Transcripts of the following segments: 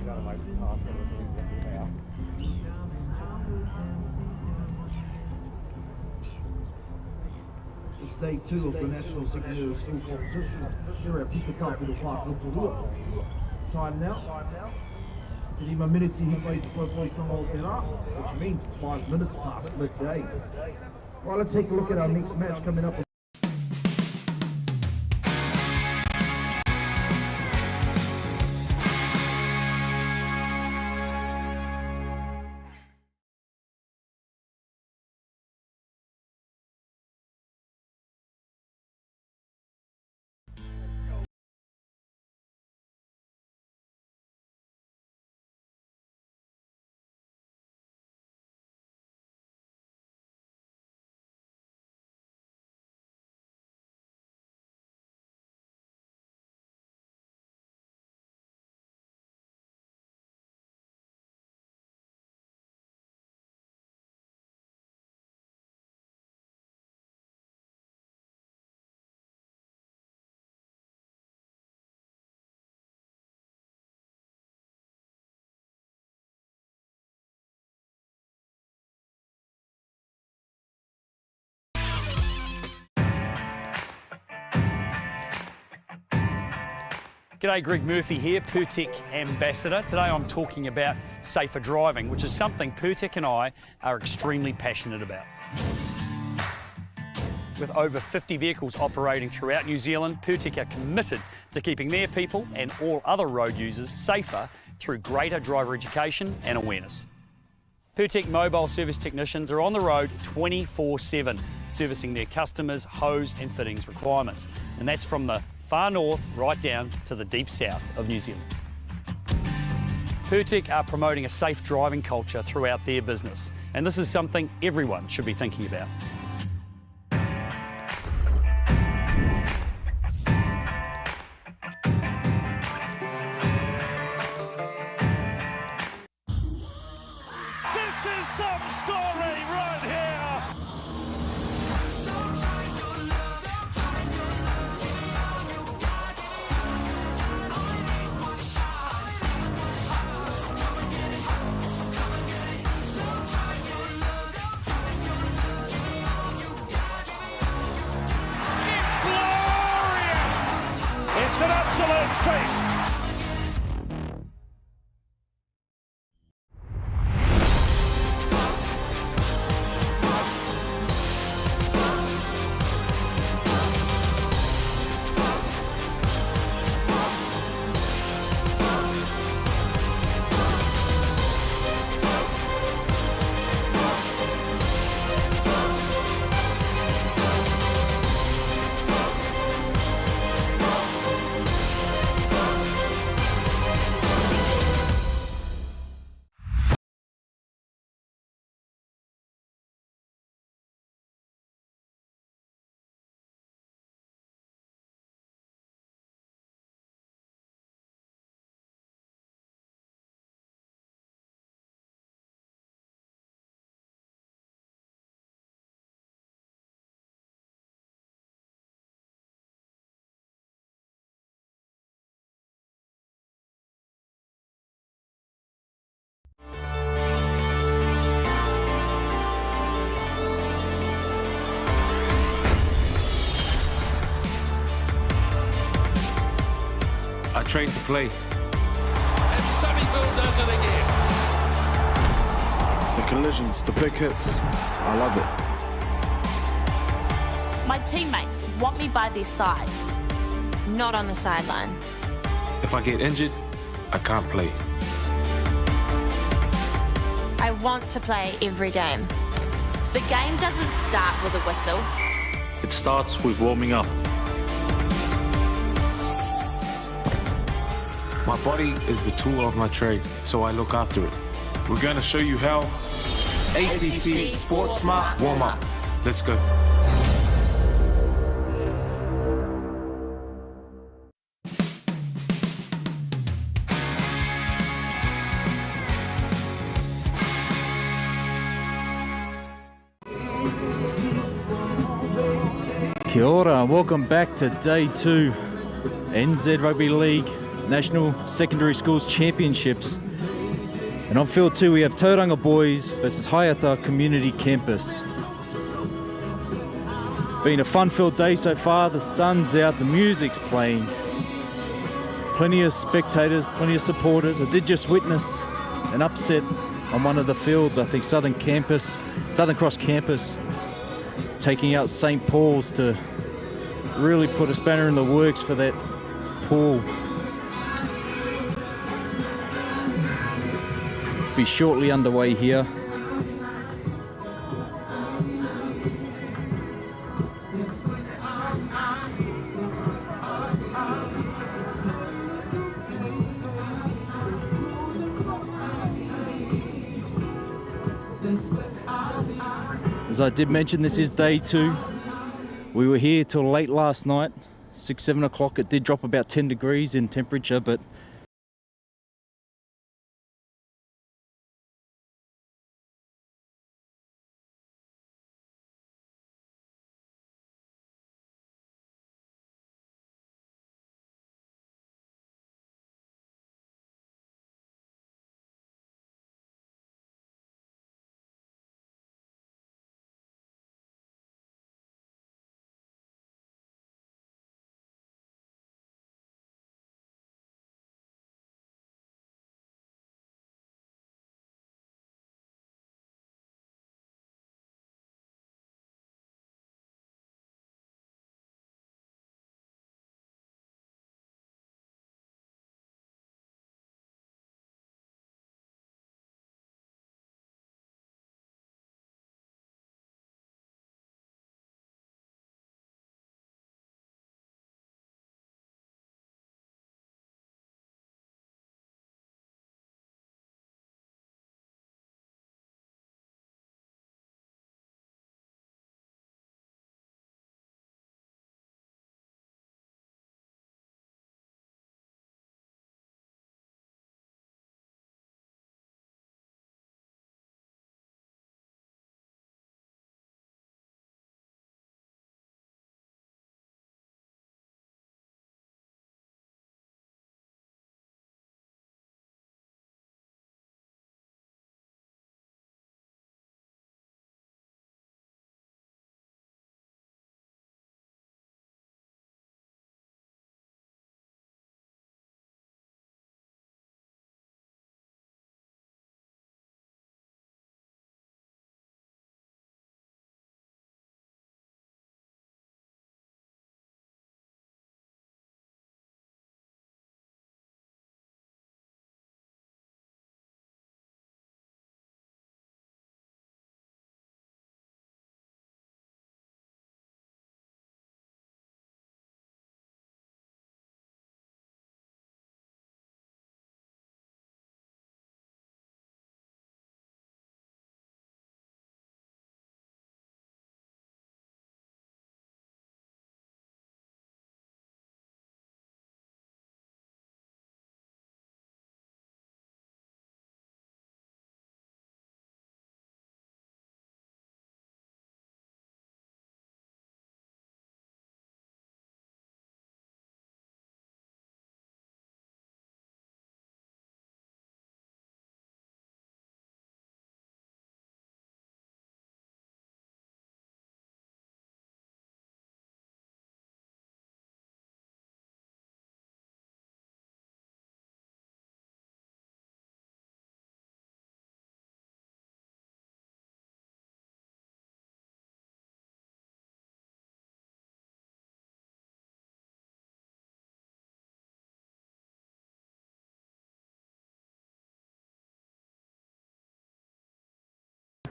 It's day 2 of the National Secondary School competition here at Puketawhero Park, Rotorua. Time now. Te rima minutes he played for Puketawhero, which means it's 5 minutes past midday. Right, let's take a look at our next match coming up. G'day, Greg Murphy here, Putek Ambassador. Today I'm talking about safer driving, which is something Putek and I are extremely passionate about. With over 50 vehicles operating throughout New Zealand, Putek are committed to keeping their people and all other road users safer through greater driver education and awareness. Putek mobile service technicians are on the road 24/7, servicing their customers' hose and fittings requirements. And that's from the far north right down to the deep south of New Zealand. Putek are promoting a safe driving culture throughout their business, and this is something everyone should be thinking about. This is some story right here! It's an absolute feast. I train to play. And Sunnyville does it again. The collisions, the big hits, I love it. My teammates want me by their side, not on the sideline. If I get injured, I can't play. I want to play every game. The game doesn't start with a whistle. It starts with warming up. My body is the tool of my trade, so I look after it. We're going to show you how. ACC Sports Smart Warm up. Let's go. Kia ora, welcome back to day 2 NZ Rugby League National Secondary Schools Championships. And on field 2 we have Tauranga Boys versus Haeata Community Campus. Been a fun-filled day so far. The sun's out, the music's playing. Plenty of spectators, plenty of supporters. I did just witness an upset on one of the fields. I think Southern Cross Campus, taking out St. Paul's to really put a spanner in the works for that pool. Be shortly underway here. As I did mention, this is day 2. We were here till late last night, 6-7 o'clock. It did drop about 10 degrees in temperature, but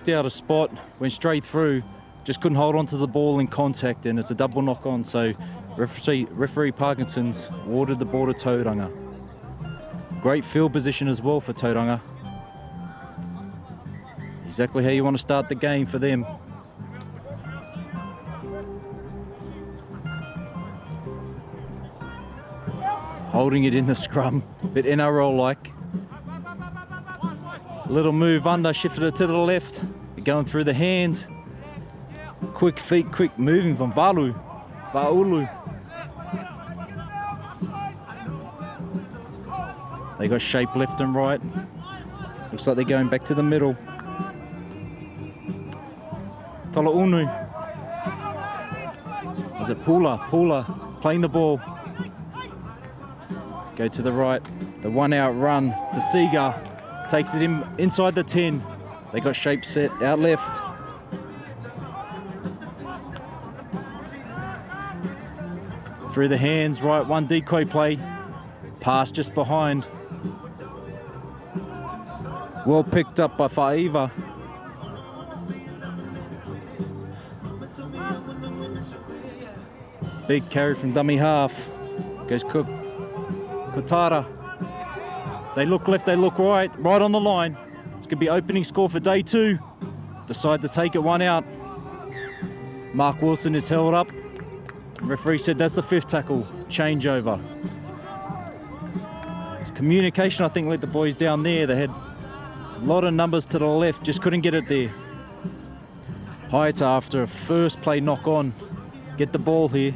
out a spot, went straight through, just couldn't hold on to the ball in contact, and it's a double knock on, so referee Parkinson's awarded the ball to Tauranga. Great field position as well for Tauranga. Exactly how you want to start the game for them. Holding it in the scrum, a bit NRL-like. Little move under, shifted it to the left, going through the hands. Quick feet, quick moving from Vaulu. They got shape left and right. Looks like they're going back to the middle. Tolaunu. Is it Pula? Pula playing the ball. Go to the right. The 1 out run to Seaga. Takes it in inside the 10. They got shape set out left. Through the hands, right, one decoy play. Pass just behind. Well picked up by Haeata. Big carry from dummy half. Goes Kotara. They look left, they look right. Right on the line. It's going to be opening score for day 2. Decide to take it 1 out. Mark Wilson is held up. Referee said that's the 5th tackle. Changeover. Communication, I think, let the boys down there. They had a lot of numbers to the left, just couldn't get it there. Haeata, after a first play knock on, get the ball here.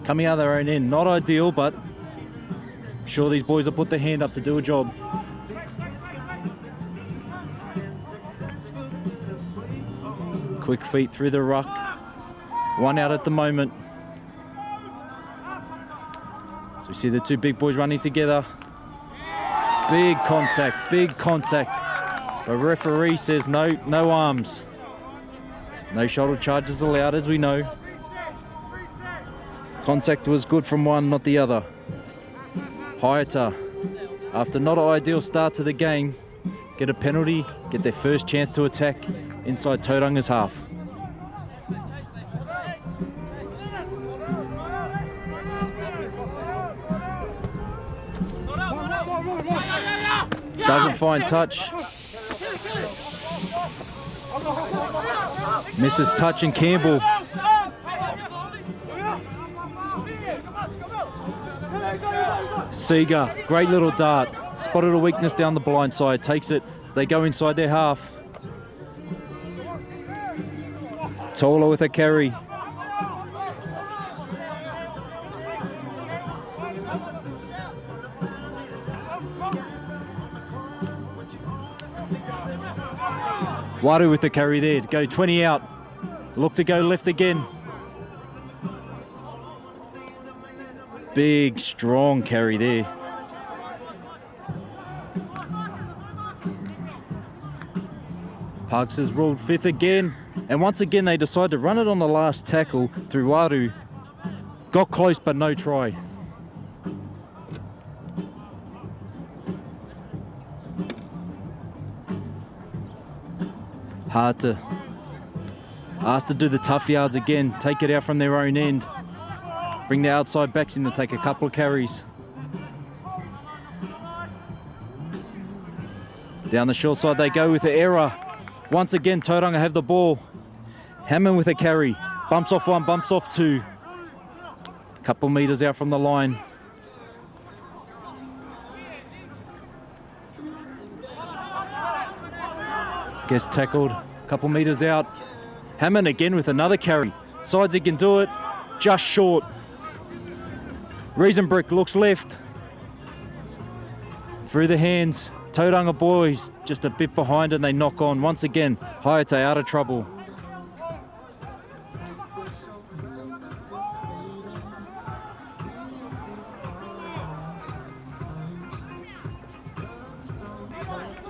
Coming out of their own end. Not ideal, but I'm sure these boys will put their hand up to do a job. Quick feet through the ruck. 1 out at the moment. So we see the 2 big boys running together. Big contact, big contact. The referee says no arms. No shoulder charges allowed, as we know. Contact was good from one, not the other. Haeata, after not an ideal start to the game, get a penalty, get their first chance to attack inside Tauranga's half. Doesn't find touch. Misses touch and Campbell. Seaga, great little dart. Spotted a weakness down the blind side, takes it. They go inside their half. Tola with a carry. Waru with the carry there, to go 20 out. Look to go left again. Big, strong carry there. Parks has ruled 5th again. And once again, they decide to run it on the last tackle through Waru. Got close, but no try. Haeata asked to do the tough yards again, take it out from their own end. Bring the outside backs in to take a couple of carries. Down the short side they go with the error. Once again, Tauranga have the ball. Hammond with a carry. Bumps off 1, bumps off 2. Couple metres out from the line. Gets tackled, couple metres out. Hammond again with another carry. Sides he can do it, just short. Riesenbrick looks left. Through the hands, Tauranga boys just a bit behind and they knock on. Once again, Haeata out of trouble.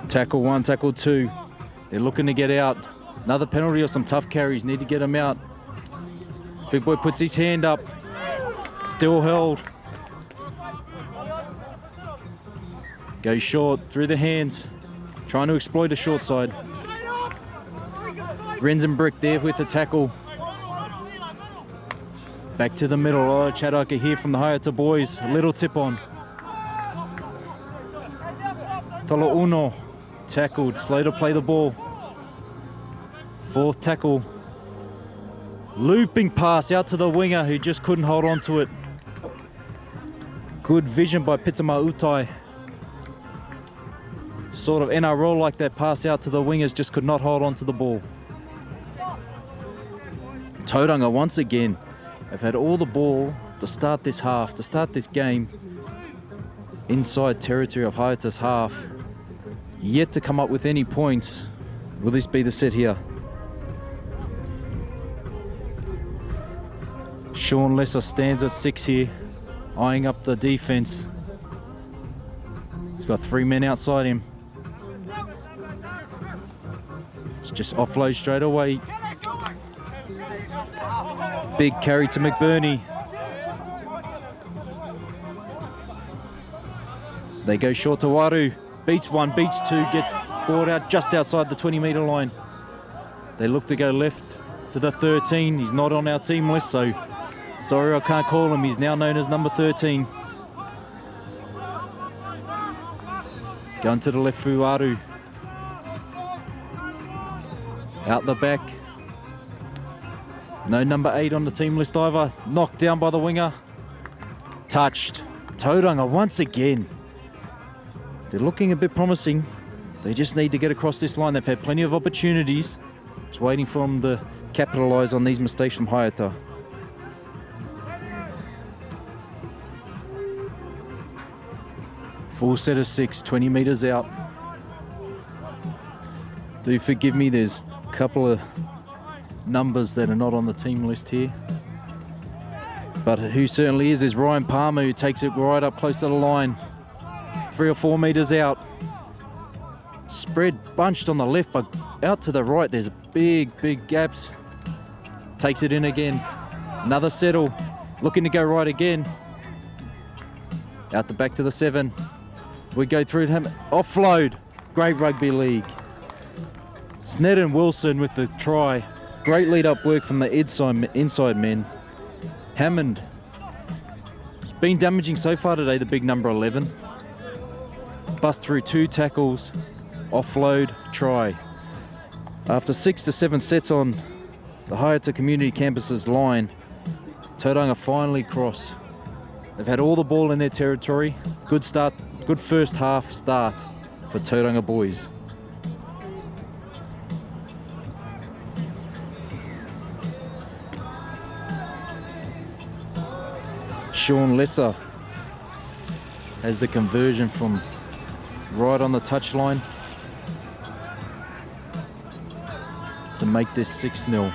Tackle 1, tackle 2. They're looking to get out. Another penalty or some tough carries. Need to get him out. Big boy puts his hand up. Still held. Goes short through the hands. Trying to exploit a short side. Riesenbrick there with the tackle. Back to the middle. Oh, Chadaka here from the Haeata boys. A little tip on. Tolauno tackled. Slow to play the ball. 4th tackle. Looping pass out to the winger who just couldn't hold on to it. Good vision by Pitama Utai. Sort of NRL like that pass out to the wingers, just could not hold on to the ball. Tauranga once again have had all the ball to start this half, to start this game. inside territory of Haeata's half. Yet to come up with any points. Will this be the set here? Sean Lesser stands at 6 here, eyeing up the defense. He's got 3 men outside him. It's just offload straight away. Big carry to McBurney. They go short to Waru. Beats 1, beats 2, gets brought out just outside the 20-metre line. They look to go left to the 13. He's not on our team list, so sorry I can't call him. He's now known as number 13. Going to the left, Fuaru. Out the back. No number 8 on the team list either. Knocked down by the winger. Touched. Tauranga once again. They're looking a bit promising. They just need to get across this line. They've had plenty of opportunities. Just waiting for them to capitalise on these mistakes from Haeata. Full set of 6, 20 metres out. Do forgive me, there's a couple of numbers that are not on the team list here. But who certainly is Ryan Palmer, who takes it right up close to the line. 3 or 4 metres out. Spread bunched on the left, but out to the right there's big gaps. Takes it in again. Another settle. Looking to go right again. Out the back to the 7. We go through him. Offload. Great rugby league. Sned and Wilson with the try. Great lead up work from the inside men. Hammond. It's been damaging so far today, the big number 11. Bust through 2 tackles, offload, try. After 6 to 7 sets on the Haeata Community Campus's line, Tauranga finally cross. They've had all the ball in their territory. Good start, good first half start for Tauranga boys. Sean Lesser has the conversion from right on the touchline to make this 6-0.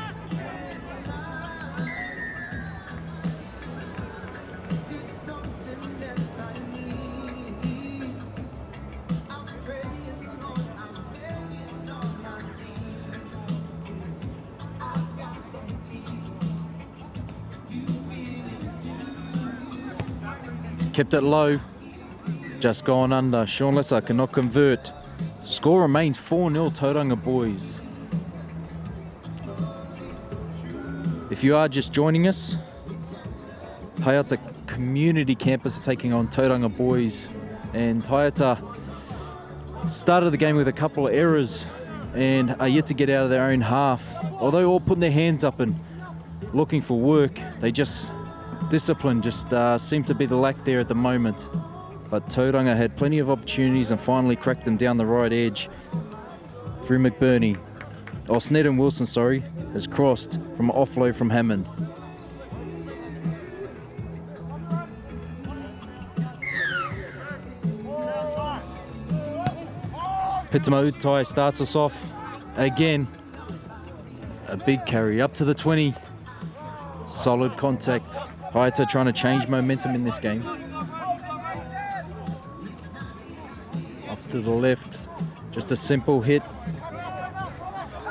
He's kept it low. Just gone under. Sean Lesser cannot convert. Score remains 4-0 Tauranga boys. If you are just joining us, Haeata Community Campus taking on Tauranga boys, and Haeata started the game with a couple of errors and are yet to get out of their own half. Although all putting their hands up and looking for work, they just discipline just seems to be the lack there at the moment. But Tauranga had plenty of opportunities and finally cracked them down the right edge through McBurney. Oh, Sned and Wilson, sorry, has crossed from an offload from Hammond. Pitamautai starts us off again. A big carry up to the 20. Solid contact. Haeata trying to change momentum in this game. Off to the left, just a simple hit.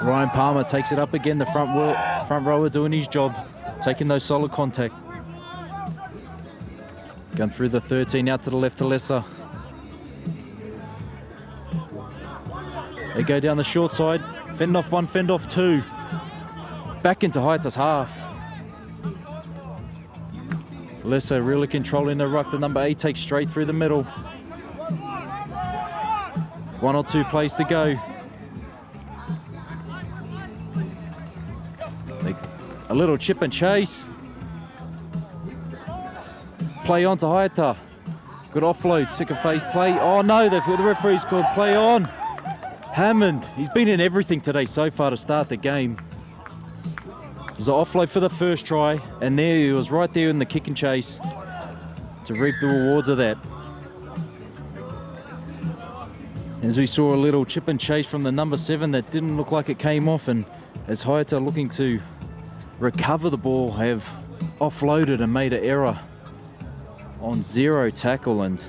Ryan Palmer takes it up again. The front rower doing his job, taking those solid contact. Going through the 13 out to the left to Lesser. They go down the short side. Fend off 1, fend off 2. Back into Haeata's half. Lesser really controlling the ruck. The number 8 takes straight through the middle. 1 or 2 plays to go. A little chip and chase. Play on to Haeata. Good offload, second phase play. Oh no, the referee's called play on. Hammond, he's been in everything today so far to start the game. It was an offload for the first try, and there he was right there in the kick and chase to reap the rewards of that. As we saw a little chip and chase from the number 7 that didn't look like it came off, and as Haeata looking to recover the ball have offloaded and made an error on 0 tackle, and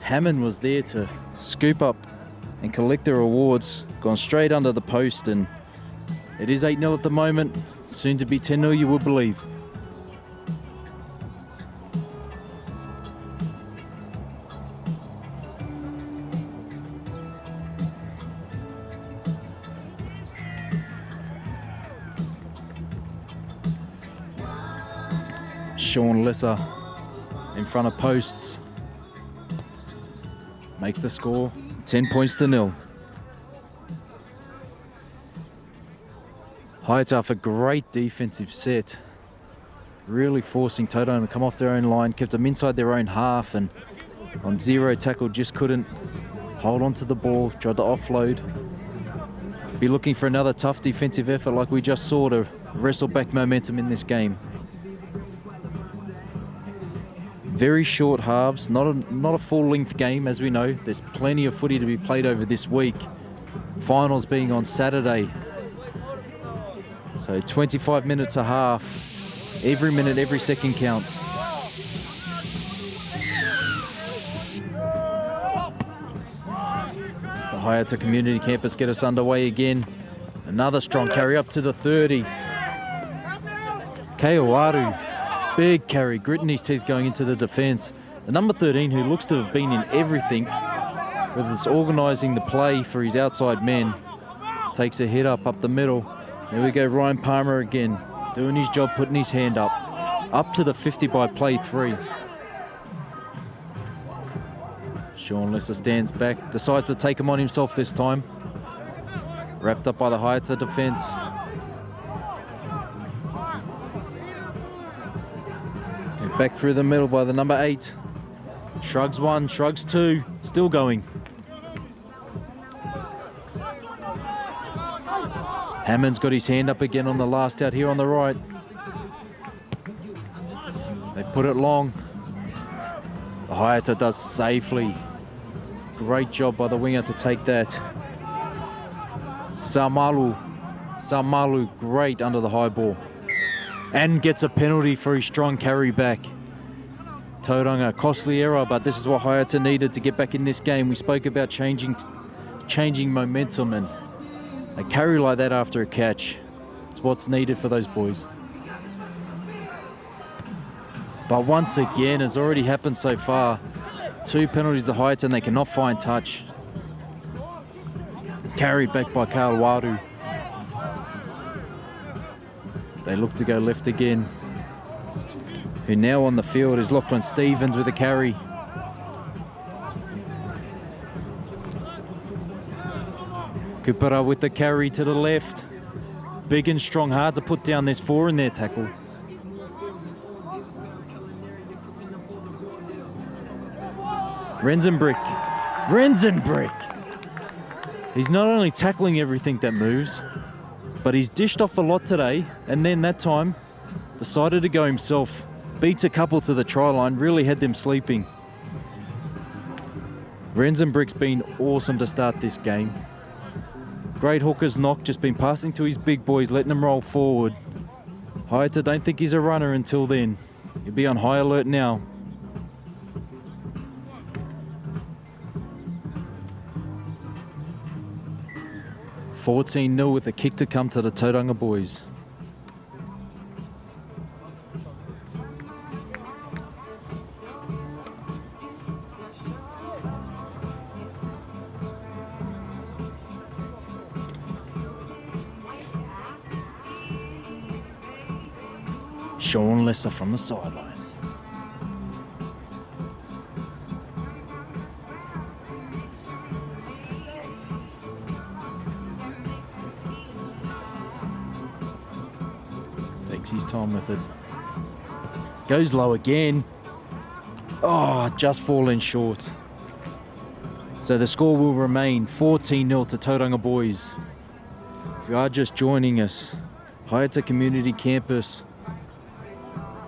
Hammond was there to scoop up and collect their rewards, gone straight under the post, and it is 8-0 at the moment, soon to be 10-0 you would believe. Sean Lesser in front of posts makes the score 10 points to 0. Haeata for great defensive set, really forcing Tauranga to come off their own line, kept them inside their own half, and on 0 tackle just couldn't hold on to the ball, tried to offload. Be looking for another tough defensive effort like we just saw to wrestle back momentum in this game. Very short halves, not a full-length game, as we know. There's plenty of footy to be played over this week. Finals being on Saturday. So 25 minutes a half. Every minute, every second counts. The Haeata Community Campus get us underway again. Another strong carry up to the 30. Keowaru. Big carry, gritting his teeth going into the defence. The number 13, who looks to have been in everything, whether it's organising the play for his outside men, takes a hit up the middle. There we go, Ryan Palmer again, doing his job, putting his hand up to the 50 by play 3. Sean Lesser stands back, decides to take him on himself this time. Wrapped up by the Haeata defence. Back through the middle by the number 8. Shrugs 1, shrugs 2, still going. Hammond's got his hand up again on the last out here on the right. They put it long. The Haeata does safely. Great job by the winger to take that. Samalu, great under the high ball. And gets a penalty for his strong carry back. Tauranga, costly error, but this is what Haeata needed to get back in this game. We spoke about changing momentum, and a carry like that after a catch, it's what's needed for those boys. But once again, as already happened so far, 2 penalties to Haeata and they cannot find touch. Carried back by Keowaru. They look to go left again. Who now on the field is Lachlan Stevens with a carry. Kupara with the carry to the left. Big and strong, hard to put down. There's 4 in their tackle. Rensenbrick. He's not only tackling everything that moves, but he's dished off a lot today, and then that time decided to go himself. Beats a couple to the try line, really had them sleeping. Rensenbrick's been awesome to start this game. Great hooker's knock, just been passing to his big boys, letting them roll forward. Haeata don't think he's a runner until then. He'll be on high alert now. $14-0 with a kick to come to the Tauranga boys. Sean Lesser from the sideline. Takes his time with it. Goes low again. Oh, just falling short. So the score will remain 14-0 to Tauranga boys. If you are just joining us, Haeata Community Campus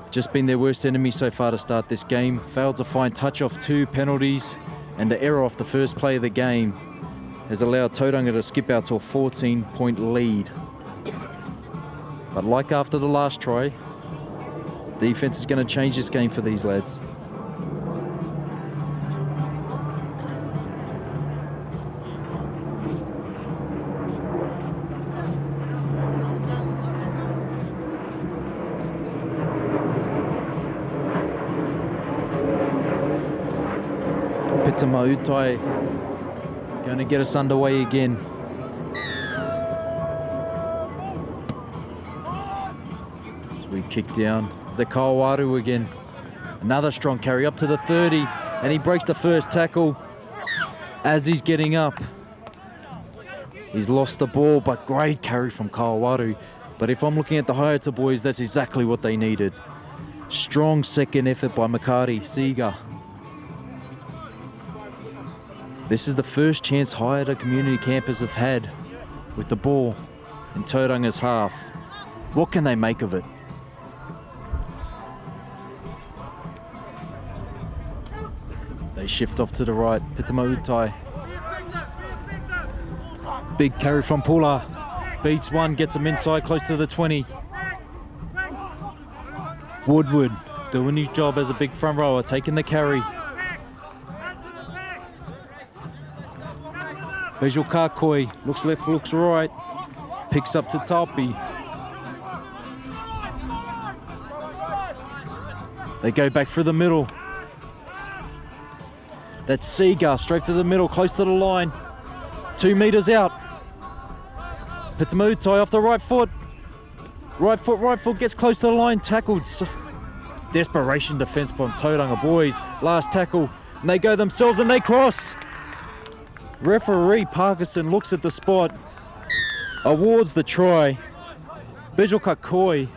just been their worst enemy so far to start this game. Failed to find touch off 2 penalties and the error off the first play of the game has allowed Tauranga to skip out to a 14-point lead. But like after the last try, defense is going to change this game for these lads. Puketawhero going to get us underway again. Sweet kick down. Zealand again. Another strong carry up to the 30, and he breaks the first tackle as he's getting up. He's lost the ball, but great carry from Kawaru. But if I'm looking at the Haeata boys, that's exactly what they needed. Strong second effort by Makari Siga. This is the first chance Haeata community campers have had with the ball in Tauranga's half. What can they make of it? They shift off to the right. Puketawhero. Big carry from Pula. Beats one, gets him inside close to the 20. Woodward doing his job as a big front rower, taking the carry. Visual Kakoi, looks left, looks right, picks up to Taupi. They go back through the middle. That's Seagar, straight through the middle, close to the line. 2 meters out. Puketawhero off the right foot. Right foot, gets close to the line, tackled. Desperation defense by Tauranga boys. Last tackle, and they go themselves and they cross. Referee Parkinson looks at the spot, awards the try. Visual Kakoi,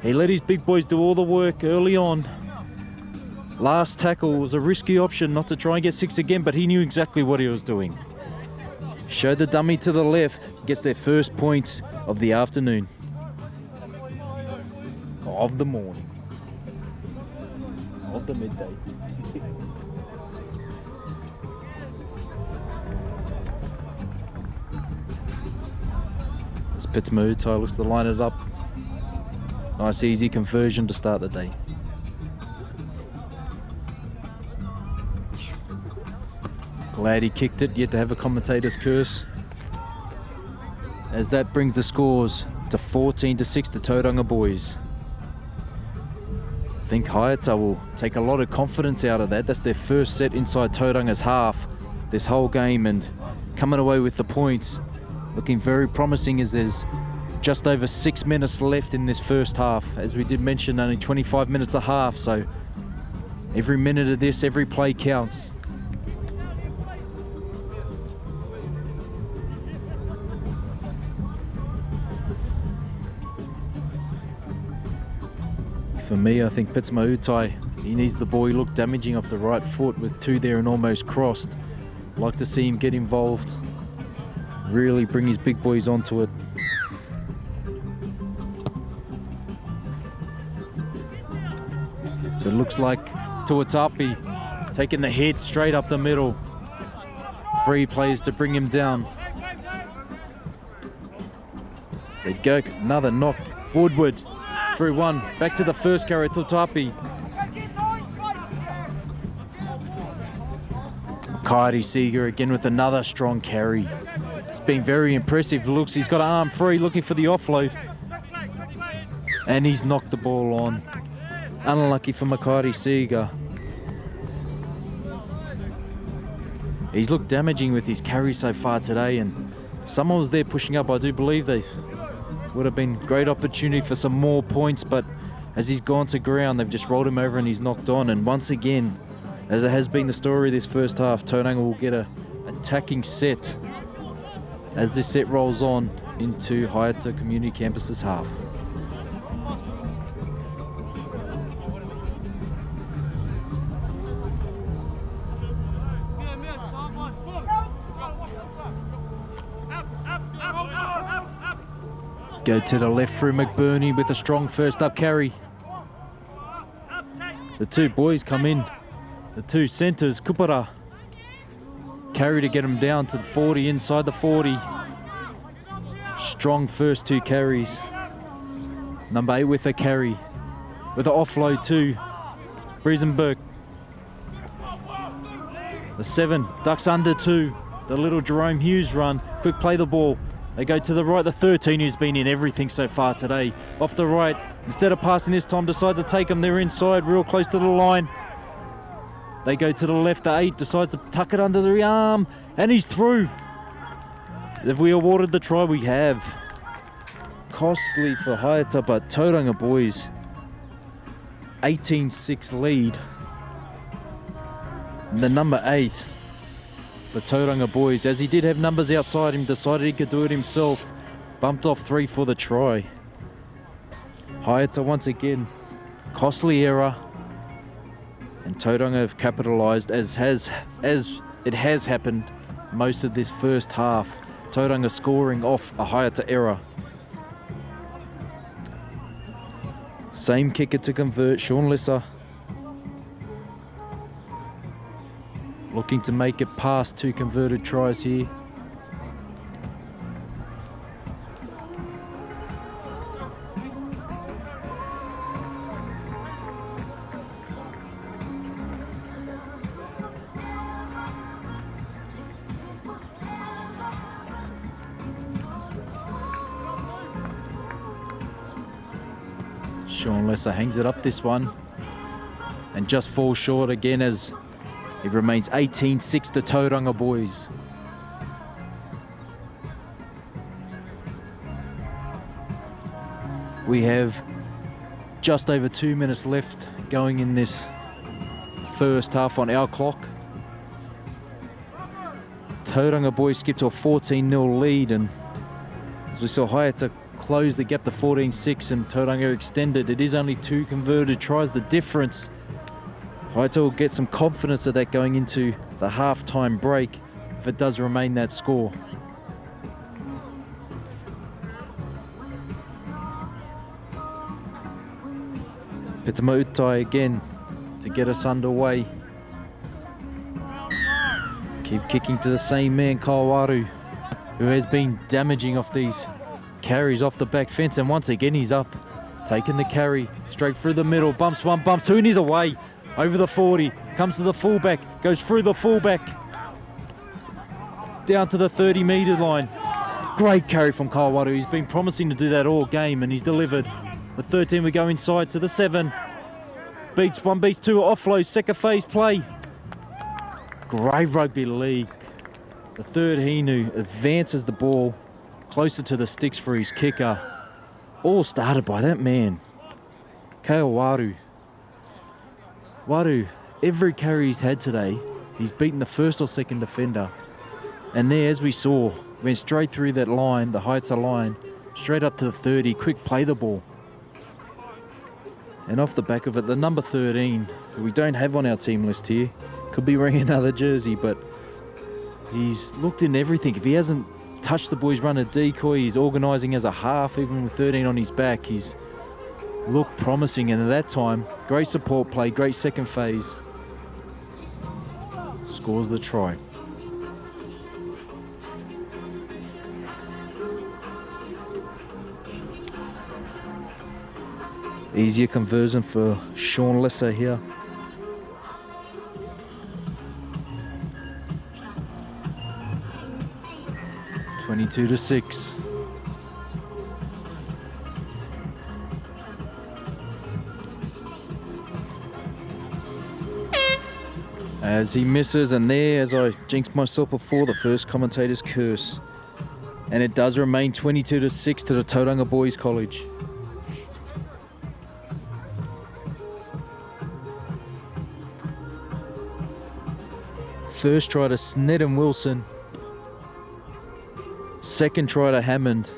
he let his big boys do all the work early on. Last tackle was a risky option not to try and get 6 again, but he knew exactly what he was doing. Showed the dummy to the left, gets their first points of the afternoon. Of the morning. Of the midday. As Puketawhero looks to line it up. Nice easy conversion to start the day. Glad he kicked it, yet to have a commentator's curse. As that brings the scores to 14-6 to Tauranga boys. I think Haeata will take a lot of confidence out of that. That's their first set inside Tauranga's half this whole game, and coming away with the points. Looking very promising as there's just over 6 minutes left in this first half. As we did mention, only 25 minutes a half, so every minute of this, every play counts. For me, I think Puketawhero, he needs the ball. He looked damaging off the right foot with 2 there and almost crossed. Like to see him get involved. Really bring his big boys onto it. So it looks like Tuatapi taking the hit straight up the middle. 3 players to bring him down. They go, another knock. Woodward through one, back to the first carry, Tuatapi. Kairi Seeger again with another strong carry. It's been very impressive. Looks, he's got an arm free, looking for the offload. And he's knocked the ball on. Unlucky for Makari Seeger. He's looked damaging with his carry so far today, and someone was there pushing up. I do believe they would have been great opportunity for some more points, but as he's gone to ground, they've just rolled him over and he's knocked on. And once again, as it has been the story this first half, Tauranga will get a attacking set as this set rolls on into Haeata Community Campus's half. Go to the left through McBurney with a strong first up carry. The 2 boys come in The two centres, Kupara, carry to get him down to the 40, inside the 40. Strong first two carries. Number 8 with a carry, with an offload too. Briesenberg. The 7 ducks under 2. The little Jerome Hughes run. Quick play the ball. They go to the right. The 13 who's been in everything so far today. Off the right. Instead of passing this time, decides to take them. They're inside, real close to the line. They go to the left. The 8 decides to tuck it under the arm. And he's through. Have we awarded the try? We have. Costly for Haeata, but Tauranga boys 18-6 lead. And the number 8 for Tauranga boys, as he did have numbers outside him, decided he could do it himself. Bumped off 3 for the try. Haeata once again, costly error, and Tauranga have capitalised as it has happened most of this first half. Tauranga scoring off a Haeata error. Same kicker to convert, Sean Lesser. Looking to make it past 2 converted tries here. Sean Lesser hangs it up this one and just falls short again as it remains 18-6 to Tauranga boys. We have just over 2 minutes left going in this first half on our clock. Tauranga boys skipped to a 14-0 lead, and as we saw, Haeata close the gap to 14-6 and Tauranga extended. It is only 2 converted tries. The difference, Haeata will get some confidence of that going into the half-time break if it does remain that score. Pitamautai again to get us underway. Keep kicking to the same man, Kawaru, who has been damaging off these carries off the back fence, and once again he's up, taking the carry straight through the middle, bumps 1, bumps 2, and he's away over the 40, comes to the fullback, goes through the fullback down to the 30-metre line. Great carry from Kawaru. He's been promising to do that all game, and he's delivered. The 13 we go inside to the 7, beats 1, beats 2, offload, second phase play. Great rugby league. The third Hinu advances the ball closer to the sticks for his kicker. All started by that man, Kale Waru. Waru, every carry he's had today, he's beaten the first or second defender. And there, as we saw, went straight through that line, the Haeata line, straight up to the 30, quick play the ball. And off the back of it, the number 13, who we don't have on our team list here, could be wearing another jersey, but he's looked in everything. If he hasn't touched the boys run a decoy, he's organising as a half, even with 13 on his back. He's looked promising, and at that time, great support play, great second phase. Scores the try. Easier conversion for Sean Lesser here. (22 to 6). As he misses, and there, as I jinxed myself before, the first commentator's curse. And it does remain 22 to 6 to the Tauranga Boys College. First try to Snedden Wilson. Second try to Hammond.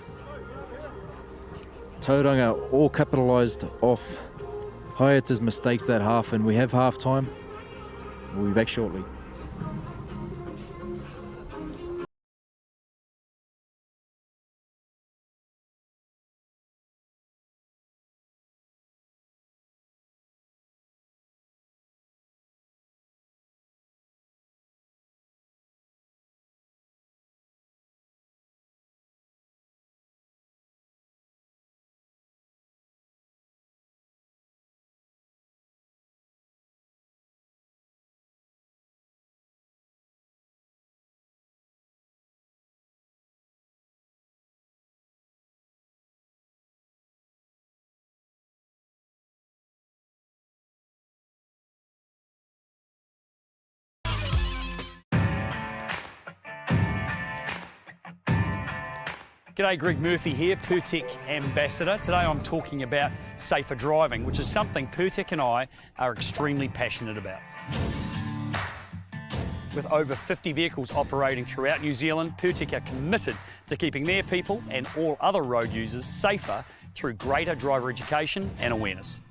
Tauranga all capitalised off Haeata's mistakes that half, and we have half time. We'll be back shortly. G'day, Greg Murphy here, Putek Ambassador. Today I'm talking about safer driving, which is something Putek and I are extremely passionate about. With over 50 vehicles operating throughout New Zealand, Putek are committed to keeping their people and all other road users safer through greater driver education and awareness.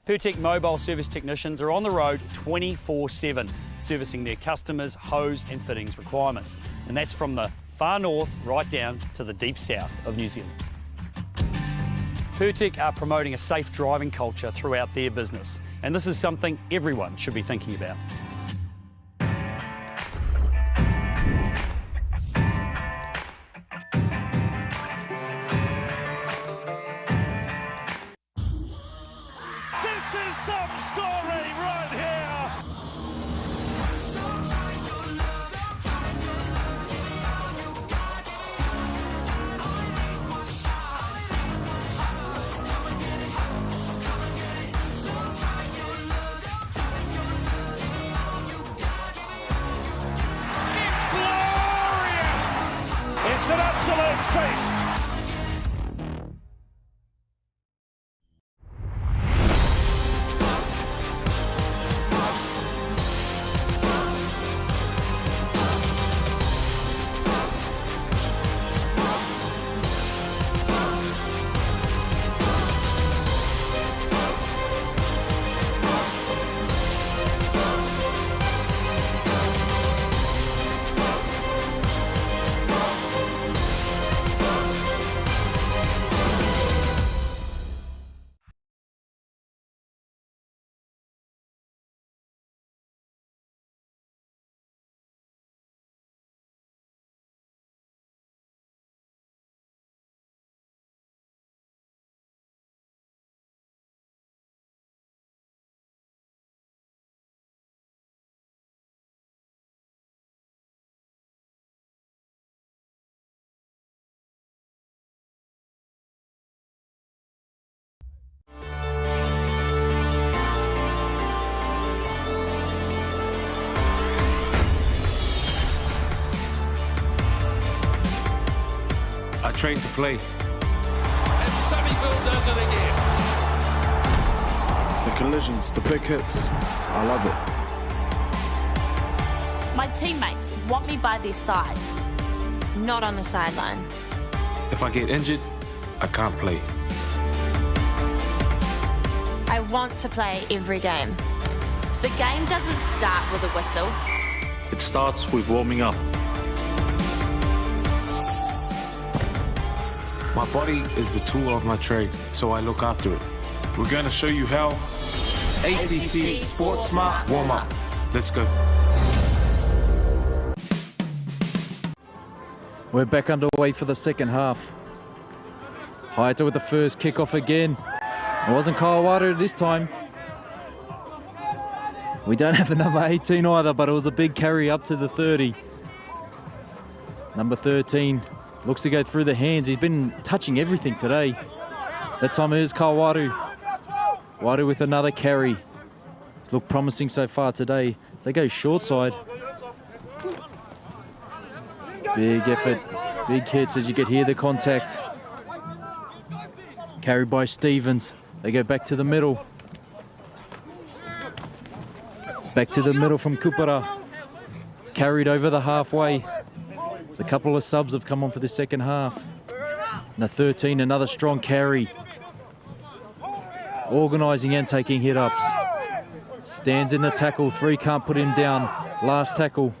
Putek mobile service technicians are on the road 24/7, servicing their customers' hose and fittings requirements. And that's from the far north right down to the deep south of New Zealand. Putek are promoting a safe driving culture throughout their business, and this is something everyone should be thinking about. This is some story right here. It's glorious. It's an absolute feast. I train to play. And Sunnyville does it again. The collisions, the big hits, I love it. My teammates want me by their side, not on the sideline. If I get injured, I can't play. I want to play every game. The game doesn't start with a whistle. It starts with warming up. My body is the tool of my trade, so I look after it. We're going to show you how. ACT Sports Smart Warm Up. Let's go. We're back underway for the second half. Haeata with the first kickoff again. It wasn't Kawahara this time. We don't have a number 18 either, but it was a big carry up to the 30. Number 13 looks to go through the hands. He's been touching everything today. That time it is Kawahara. Waru with another carry. It's looked promising so far today. As they go short side. Big effort, big hits as you could hear the contact. Carried by Stevens. They go back to the middle. Back to the middle from Kupara. Carried over the halfway. There's a couple of subs have come on for the second half. And the 13, another strong carry. Organising and taking hit-ups. Stands in the tackle. 3 can't put him down. Last tackle.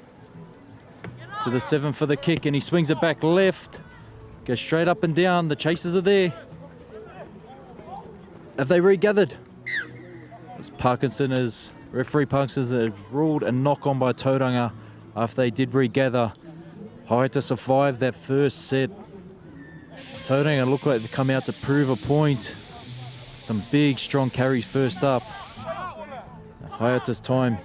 To the 7 for the kick, and he swings it back left. Goes straight up and down. The chasers are there. Have they regathered? As referee Parkinson has ruled a knock on by Tauranga after they did regather. Haeata survived that first set. Tauranga look like they come out to prove a point. Some big, strong carries first up. Haeata's time.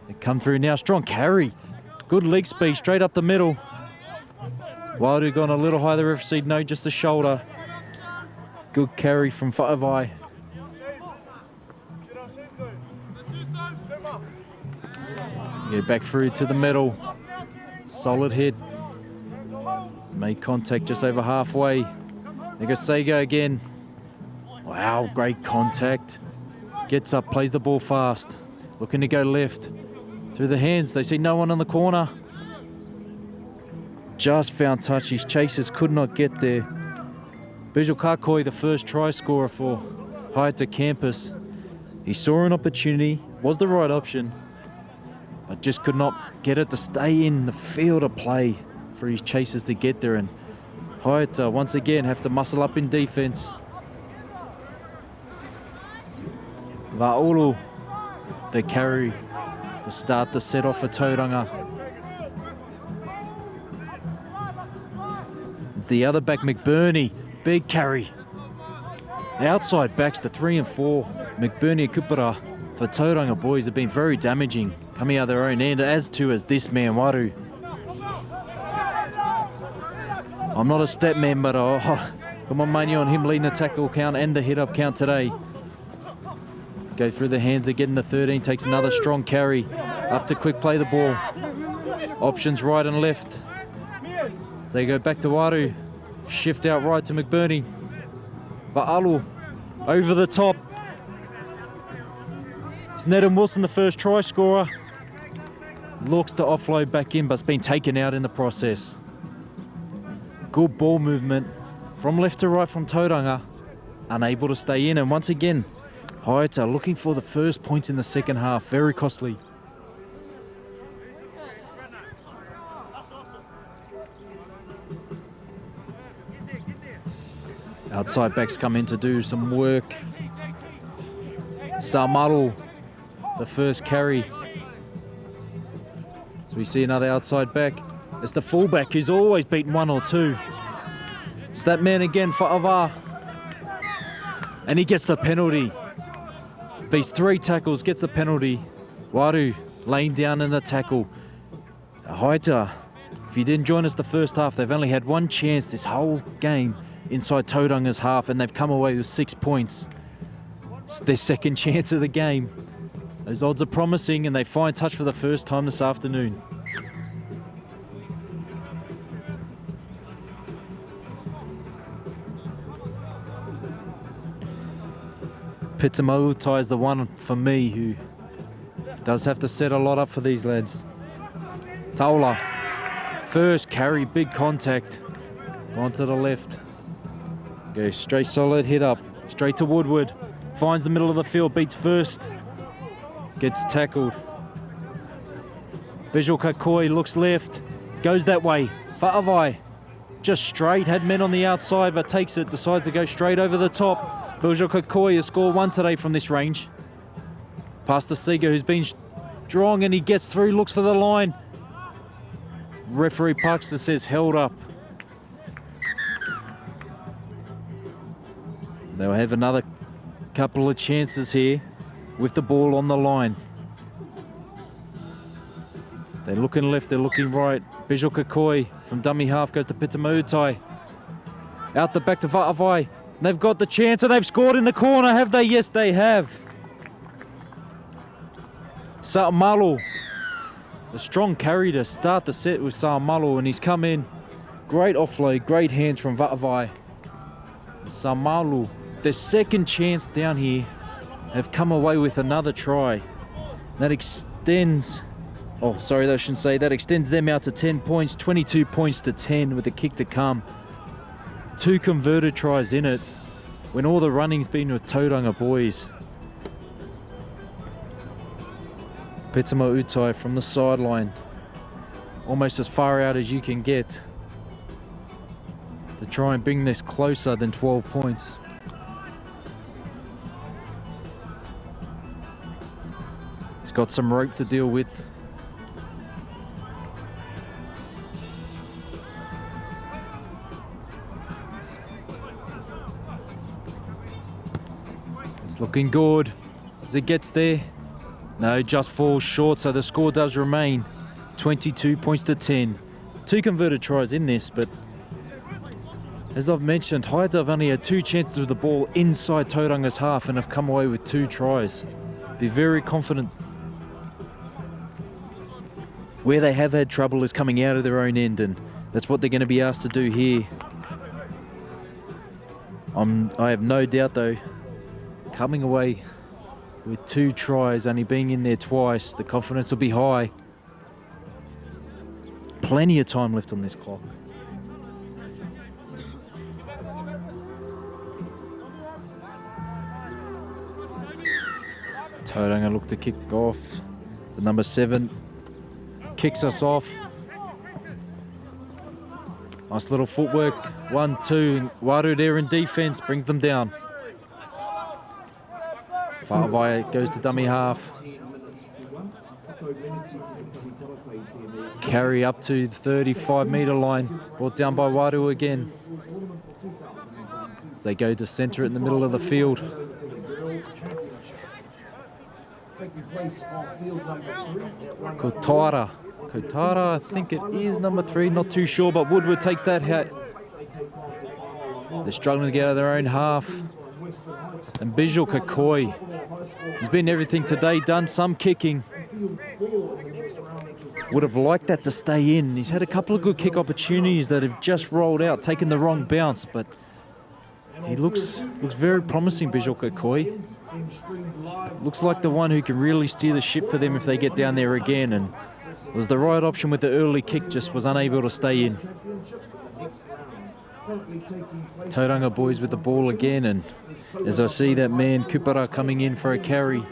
They come through now. Strong carry. Good leg speed straight up the middle. Waru gone a little high. The ref said no, just the shoulder. Good carry from Whaavai. Get back through to the middle. Solid hit. Made contact just over halfway. There goes Sego again. Wow, great contact. Gets up, plays the ball fast. Looking to go left. Through the hands, they see no one on the corner. Just found touch, his chasers could not get there. Visual Kakoi, the first try scorer for Haeata campus. He saw an opportunity, was the right option, but just could not get it to stay in the field of play for his chasers to get there. And Haeata once again have to muscle up in defense. Va'ulu, the carry to start the set off for Tauranga. The other back, McBurney, big carry. The outside backs, the 3 and 4. McBurney and Kupara for Tauranga boys have been very damaging, coming out of their own end, as this man, Waru. I'm not a stat man, but got my money on him leading the tackle count and the hit-up count today. Go through the hands of getting the 13, takes another strong carry. Up to quick play the ball. Options right and left. So they go back to Waru. Shift out right to McBurney. Va'alu over the top. It's Nedham Wilson, the first try scorer. Looks to offload back in, but's been taken out in the process. Good ball movement from left to right from Tauranga. Unable to stay in, and once again, Haeata looking for the first points in the second half. Very costly. Outside backs come in to do some work. Samaru, the first carry. So we see another outside back. It's the fullback who's always beaten 1 or 2. It's that man again for Ava. And he gets the penalty. Beats 3 tackles, gets the penalty. Waru laying down in the tackle. Haeata, if you didn't join us the first half, they've only had 1 chance this whole game inside Tauranga's half, and they've come away with 6 points. It's their second chance of the game. Those odds are promising, and they find touch for the first time this afternoon. Puketawhero is the one for me who does have to set a lot up for these lads. Taula, first carry, big contact. On to the left. Go straight solid hit up. Straight to Woodward. Finds the middle of the field, beats first. Gets tackled. Visual Kakoi looks left. Goes that way. Fa'avai. Just straight, had men on the outside, but takes it, decides to go straight over the top. Visual Kakoi has scored 1 today from this range. Past the Seeger, who's been strong, and he gets through, looks for the line. Referee Parkster says held up. They'll have another couple of chances here with the ball on the line. They're looking left, they're looking right. Visual Kakoi from dummy half goes to Puketawhero. Out the back to Va'avai. They've got the chance, and they've scored in the corner, have they? Yes, they have. Sa'amalu. A strong carry to start the set with Sa'amalu, and he's come in. Great offload, great hands from Va'avai. Sa'amalu, their second chance down here, have come away with another try. That extends, that extends them out to 10 points, 22 points to 10 with a kick to come. 2 converted tries in it when all the running's been with Tauranga boys. Puketawhero from the sideline, almost as far out as you can get to try and bring this closer than 12 points. He's got some rope to deal with. It's looking good as it gets there. No, just falls short, so the score does remain 22 points to 10. 2 converted tries in this, but as I've mentioned, Haeata have only had 2 chances with the ball inside Tauranga's half and have come away with 2 tries. Be very confident. Where they have had trouble is coming out of their own end, and That's what they're going to be asked to do here. I have no doubt, though, coming away with 2 tries, only being in there twice, the confidence will be high. Plenty of time left on this clock. Tauranga look to kick off. The number 7 kicks us off. Nice little footwork. 1-2. Waru there in defense brings them down. Whaavai goes to dummy half. Carry up to the 35-metre line. Brought down by Waru again. As they go to centre it in the middle of the field. Kotara, I think it is number 3, not too sure, but Woodward takes that hit. They're struggling to get out of their own half. And Bijou Kakoi, he's been everything today, done some kicking. Would have liked that to stay in. He's had a couple of good kick opportunities that have just rolled out, taken the wrong bounce, but he looks very promising, Bijou Kakoi. Looks like the one who can really steer the ship for them if they get down there again, and was the right option with the early kick, just was unable to stay in. Tauranga boys with the ball again, and as I see that man Kupara coming in for a carry,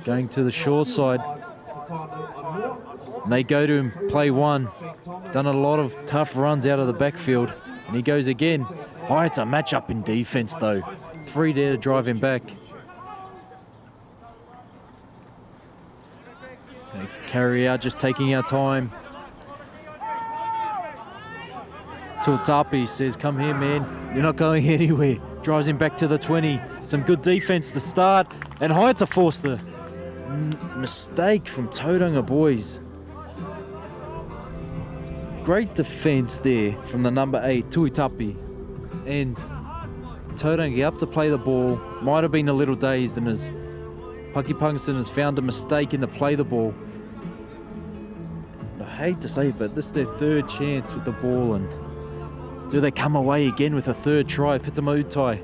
going to the short side, and they go to him, play one, done a lot of tough runs out of the backfield, and he goes again. It's a match-up in defence though. 3 there to drive him back. They carry out, just taking our time. Tuatapi says, come here, man. You're not going anywhere. Drives him back to the 20. Some good defence to start. And Haeata forced the mistake from Tauranga boys. Great defence there from the number 8, Tuatapi. And Tauranga up to play the ball. Might have been a little dazed, and as Paki Pungerson has found a mistake in the play the ball. I hate to say it, but this is their 3rd chance with the ball, and do they come away again with a 3rd try? Pitamautai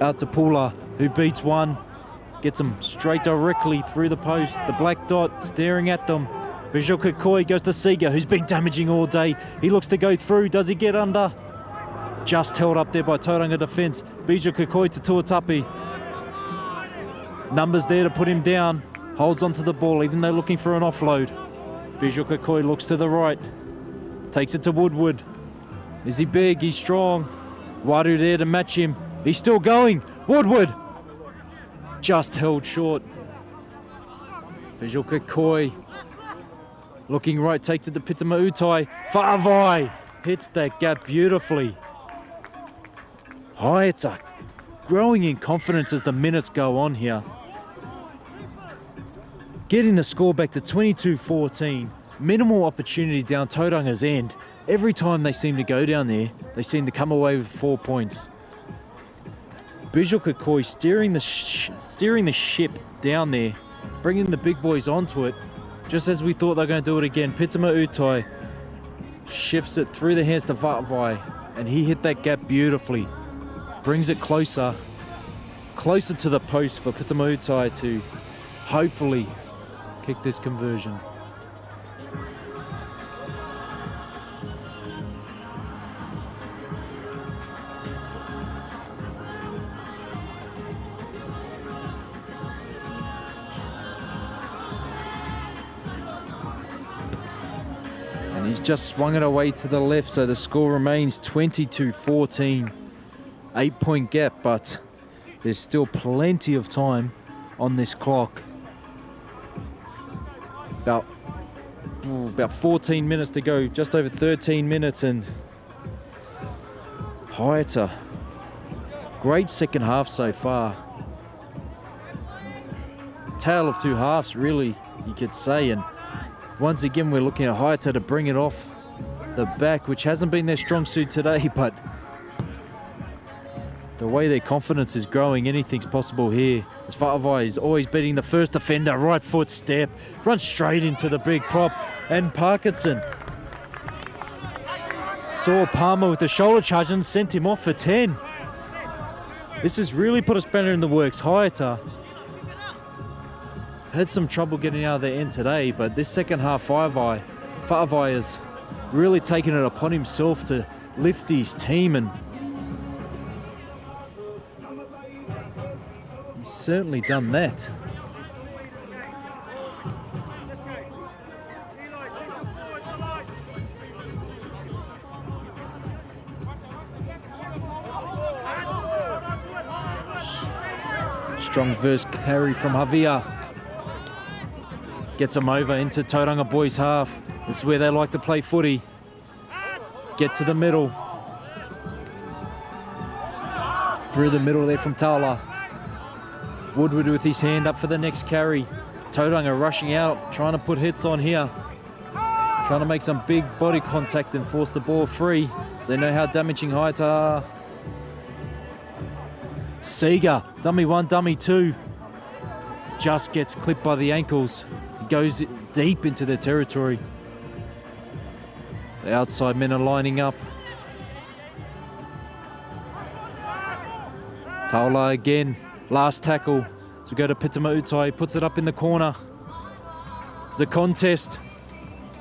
out to Pula, who beats one, gets them straight directly through the post. The black dot staring at them. Bijou Kakoi goes to Seeger, who's been damaging all day. He looks to go through. Does he get under? Just held up there by Tauranga defence. Bijou Kakoi to Tuatapi. Numbers there to put him down. Holds onto the ball, even though looking for an offload. Bijou Kakoi looks to the right. Takes it to Woodward. Is he big? He's strong. Waru there to match him. He's still going. Woodward! Just held short. Bijou Kakoi looking right, takes it to Pitamautai. Whaavai hits that gap beautifully. Haeata growing in confidence as the minutes go on here. Getting the score back to 22-14. Minimal opportunity down Tauranga's end. Every time they seem to go down there, they seem to come away with 4 points. Bijou Kakoi steering the ship down there, bringing the big boys onto it, just as we thought they were going to do it again. Pitamautai shifts it through the hands to Whaavai, and he hit that gap beautifully. Brings it closer to the post for Pitamautai to hopefully kick this conversion. And he's just swung it away to the left, so the score remains 22-14. 8-point gap, but there's still plenty of time on this clock. About 14 minutes to go, just over 13 minutes, and Haeata, great second half so far. Tale of 2 halves, really, you could say, and once again we're looking at Haeata to bring it off the back, which hasn't been their strong suit today, but the way their confidence is growing, anything's possible here. As Whaavai is always beating the first defender, right foot step, runs straight into the big prop, and Parkinson saw Palmer with the shoulder charge and sent him off for 10. This has really put a spanner in the works. Haeata had some trouble getting out of their end today, but this second half, Whaavai has really taken it upon himself to lift his team, and he's certainly done that. Strong verse carry from Haeata. Gets him over into Tauranga boys' half. This is where they like to play footy. Get to the middle. Through the middle there from Taula. Woodward with his hand up for the next carry. Tauranga rushing out, trying to put hits on here. Trying to make some big body contact and force the ball free. They know how damaging Haeata are. Seeger, dummy 1, dummy 2. Just gets clipped by the ankles. He goes deep into their territory. The outside men are lining up. Taula again, last tackle. So we go to Puketawhero, puts it up in the corner. It's a contest.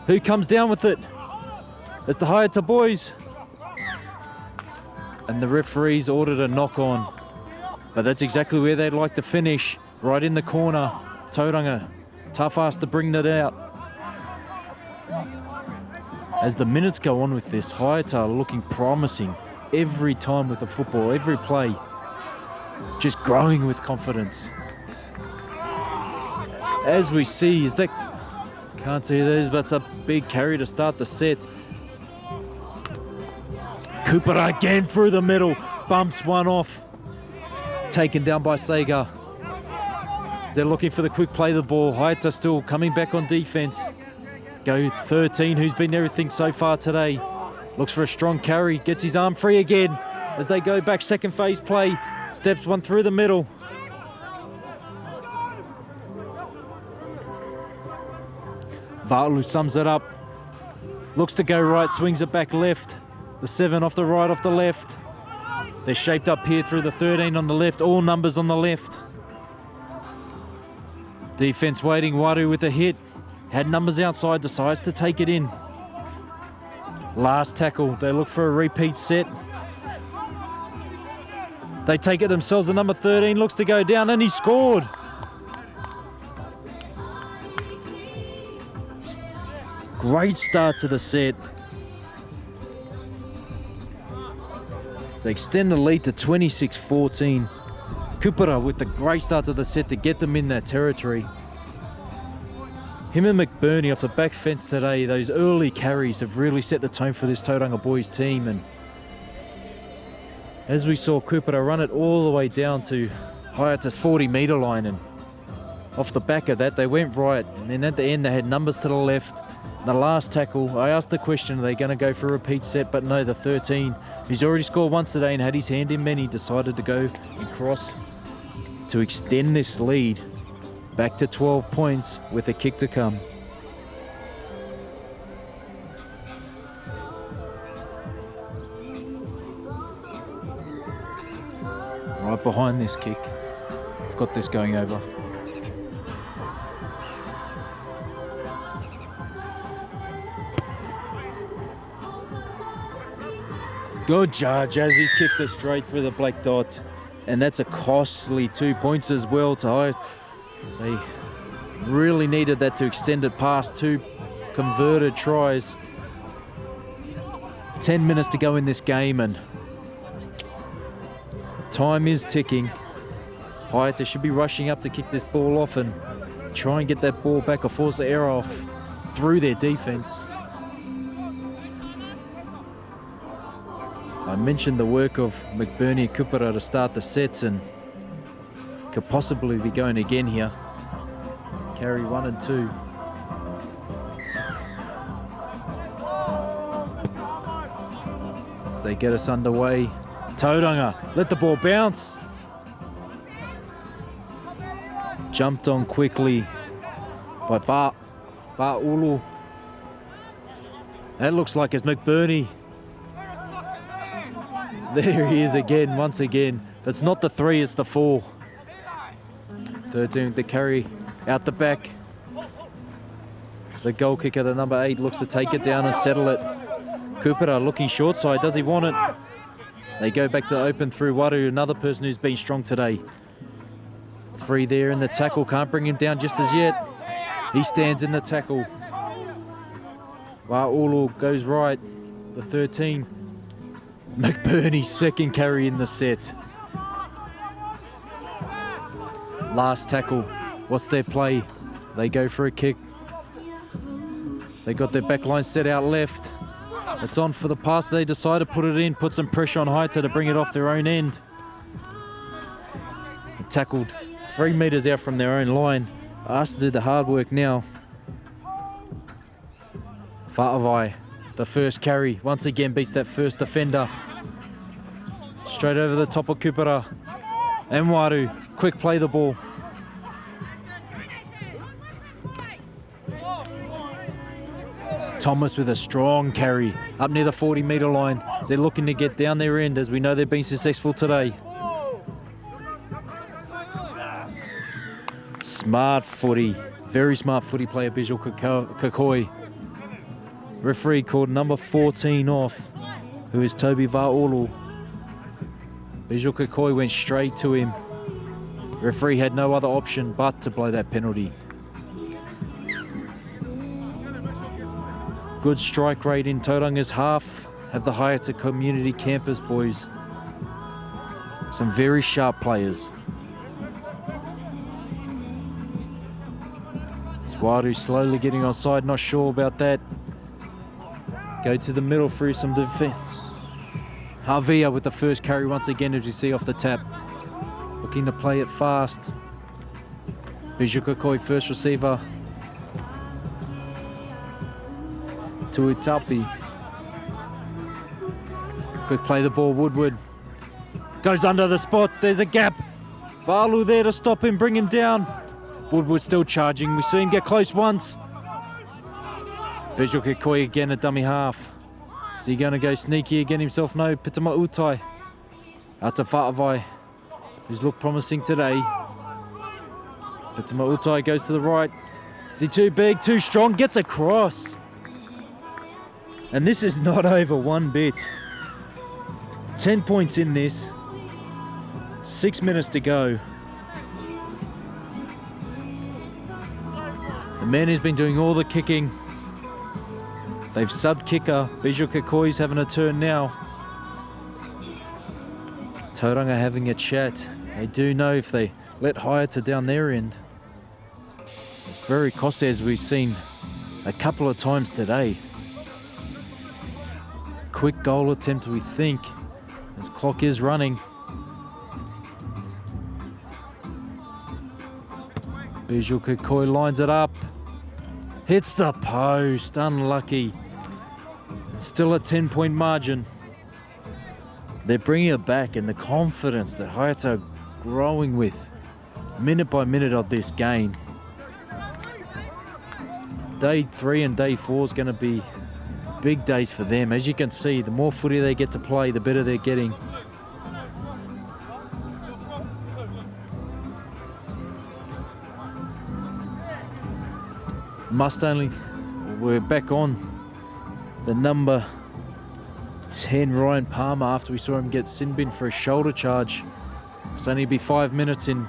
Who comes down with it? It's the Haeata boys. And the referees ordered a knock on. But that's exactly where they'd like to finish. Right in the corner. Tauranga, tough ass to bring that out. As the minutes go on with this, Haeata are looking promising every time with the football, every play. Just growing with confidence. As we see, is that, can't see this, but it's a big carry to start the set. Kupara again through the middle, bumps one off. Taken down by Seeger. They're looking for the quick play of the ball. Haeata still coming back on defense. Go 13, who's been everything so far today. Looks for a strong carry, gets his arm free again as they go back second phase play. Steps one through the middle. Valu sums it up. Looks to go right, swings it back left. The 7 off the right, off the left. They're shaped up here through the 13 on the left, all numbers on the left. Defense waiting, Waru with a hit. Had numbers outside, decides to take it in. Last tackle, they look for a repeat set. They take it themselves, the number 13 looks to go down and he scored. Great start to the set. They extend the lead to 26-14. Kupara with the great start to the set to get them in that territory. Him and McBurney off the back fence today, those early carries have really set the tone for this Tauranga boys team. And as we saw Kupara run it all the way down to Haeata's 40-metre line, and off the back of that they went right, and then at the end they had numbers to the left. The last tackle, I asked the question, are they going to go for a repeat set? But no, the 13, who's already scored once today and had his hand in many, decided to go and cross to extend this lead back to 12 points with a kick to come. Right behind this kick. I've got this going over. Good judge as he kicked it straight for the black dot. And that's a costly 2 points as well to Haeata. They really needed that to extend it past 2 converted tries. 10 minutes to go in this game and time is ticking. Haeata should be rushing up to kick this ball off and try and get that ball back or force the error off through their defense. I mentioned the work of McBurney and Kupara to start the sets and could possibly be going again here. Carry 1 and 2. As they get us underway, Tauranga, let the ball bounce. Jumped on quickly by Va'ulu. That looks like it's McBurney. There he is again, once again. If it's not the 3, it's the 4. 13 with the carry out the back. The goal kicker, the number 8, looks to take it down and settle it. Kupera looking short side. Does he want it? They go back to open through Waru, another person who's been strong today. 3 there in the tackle. Can't bring him down just as yet. He stands in the tackle. Wa'ulu goes right. The 13. McBurney's second carry in the set. Last tackle. What's their play? They go for a kick. They got their back line set out left. It's on for the pass. They decide to put it in, put some pressure on Haeata to bring it off their own end. Tackled 3 metres out from their own line. Asked to do the hard work now. Fa'avai, the first carry, once again beats that first defender. Straight over the top of Kupera. And Waru, quick play the ball. Thomas with a strong carry up near the 40-metre line. They're looking to get down their end, as we know they've been successful today. Smart footy, very smart footy player, Visual Kakoi. Referee called number 14 off, who is Toby Va'ulu. Visual Kakoi went straight to him. Referee had no other option but to blow that penalty. Good strike rate in Tauranga's half of the Haeata community campus, boys. Some very sharp players. Waru slowly getting onside, not sure about that. Go to the middle through some defence. Haeata with the first carry once again, as you see off the tap. Looking to play it fast. Visual Kakoi first receiver. Tuitapi. Quick play the ball, Woodward. Goes under the spot, there's a gap. Valu there to stop him, bring him down. Woodward still charging, we see him get close once. Visual Kakoi again at dummy half. Is he going to go sneaky again himself? No, Pitama Utai. Out to Fa'avai, who's looked promising today. Pitama Utai goes to the right. Is he too big, too strong? Gets across. And this is not over one bit. 10 points in this. 6 minutes to go. The man who's been doing all the kicking. They've subbed kicker. Visual Kakoi's having a turn now. Tauranga having a chat. They do know if they let Haeata down their end. It's very costly, as we've seen a couple of times today. Quick goal attempt, we think, as clock is running. Visual Kakoi lines it up. Hits the post, unlucky. It's still a 10-point margin. They're bringing it back, and the confidence that Haeata are growing with minute by minute of this game. Day 3 and day 4 is going to be big days for them. As you can see, the more footy they get to play, the better they're getting. We're back on the number 10, Ryan Palmer, after we saw him get sin bin for a shoulder charge. It's only be 5 minutes in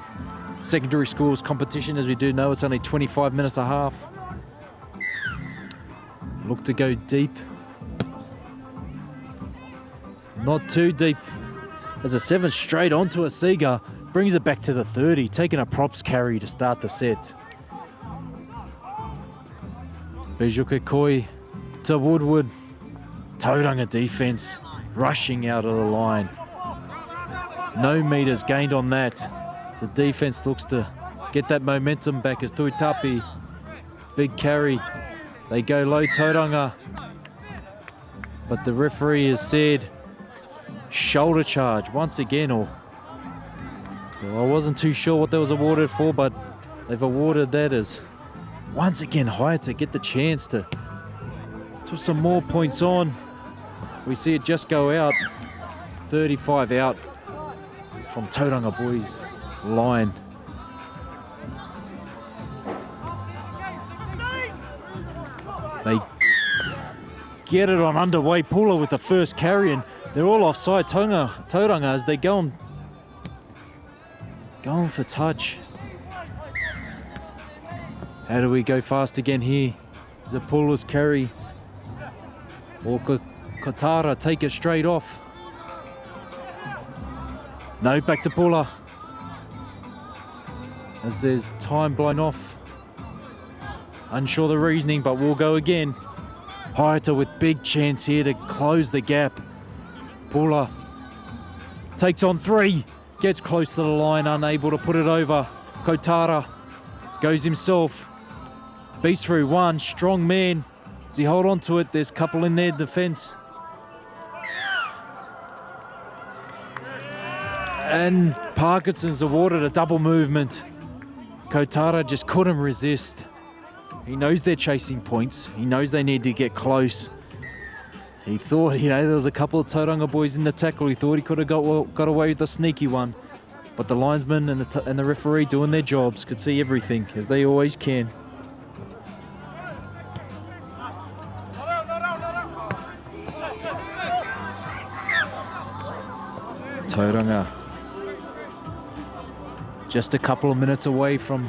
secondary schools competition. As we do know, it's only 25 minutes a half. Look to go deep. Not too deep. As a 7 straight onto a Seager, brings it back to the 30, taking a props carry to start the set. Visual Kakoi to Woodward. Tauranga defence rushing out of the line. No metres gained on that. The defence looks to get that momentum back as Tuitapi. Big carry. They go low, Tauranga. But the referee has said shoulder charge once again, or well, I wasn't too sure what that was awarded for, but they've awarded that as once again Haeata get the chance to put some more points on. We see it just go out, 35 out from Tauranga boys line. They get it on underway. Pula with the first carry, and they're all offside. Tauranga as they going for touch. How do we go fast again here? Is it Pula's carry? Or Kotara take it straight off? No, back to Pula. As there's time blown off. Unsure the reasoning, but we'll go again. Haeata with big chance here to close the gap. Pula takes on 3, gets close to the line, unable to put it over. Kotara goes himself, beats through 1, strong man. Does he hold on to it? There's a couple in their defence. And Parkinson's awarded a double movement. Kotara just couldn't resist. He knows they're chasing points. He knows they need to get close. He thought, there was a couple of Tauranga boys in the tackle. He thought he could have got away with a sneaky one. But the linesman and the referee doing their jobs could see everything, as they always can. Tauranga just a couple of minutes away from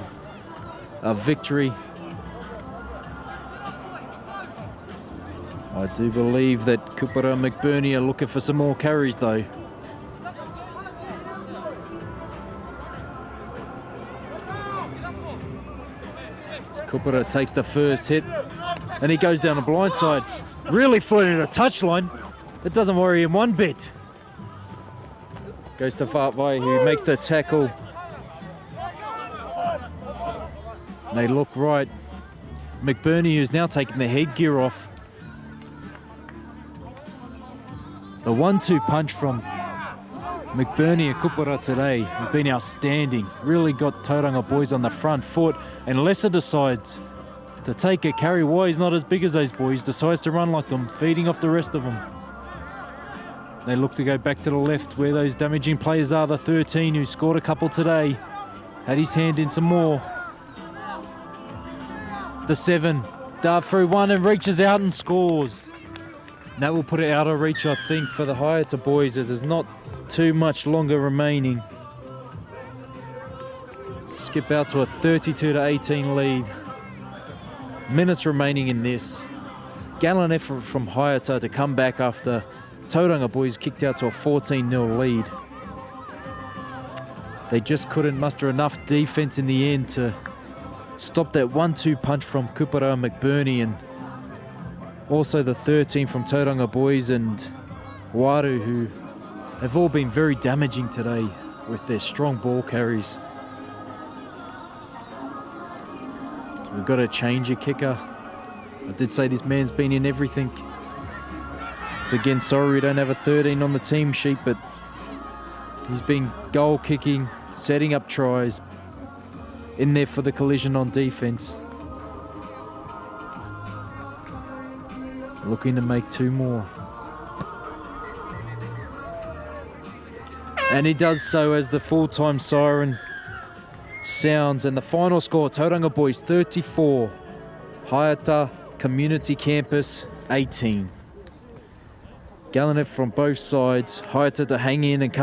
a victory. I do believe that Kupara and McBurney are looking for some more carries though. Kupara takes the first hit and he goes down the blind side. Really floating the touchline. It doesn't worry him one bit. Goes to Fartvai, who makes the tackle. And they look right. McBurney, who's now taking the headgear off. The 1-2 punch from McBurney and Kupara today has been outstanding. Really got Tauranga boys on the front foot, and Lesser decides to take a carry. Why he's not as big as those boys, decides to run like them, feeding off the rest of them. They look to go back to the left where those damaging players are. The 13 who scored a couple today had his hand in some more. The 7 dart through 1 and reaches out and scores. And that will put it out of reach, I think, for the Haeata boys, as there's not too much longer remaining. Skip out to a 32-18 lead. Minutes remaining in this. Gallant effort from Haeata to come back after Tauranga boys kicked out to a 14-0 lead. They just couldn't muster enough defence in the end to stop that 1-2 punch from Kupara and McBurney, and also the 13 from Tauranga boys and Waru, who have all been very damaging today with their strong ball carries. So we've got to change a kicker. I did say this man's been in everything. It's again, sorry we don't have a 13 on the team sheet, but he's been goal kicking, setting up tries, in there for the collision on defence. Looking to make 2 more. And he does so as the full-time siren sounds, and the final score, Tauranga boys 34, Haeata Community Campus 18. Gallant from both sides. Haeata to hang in and come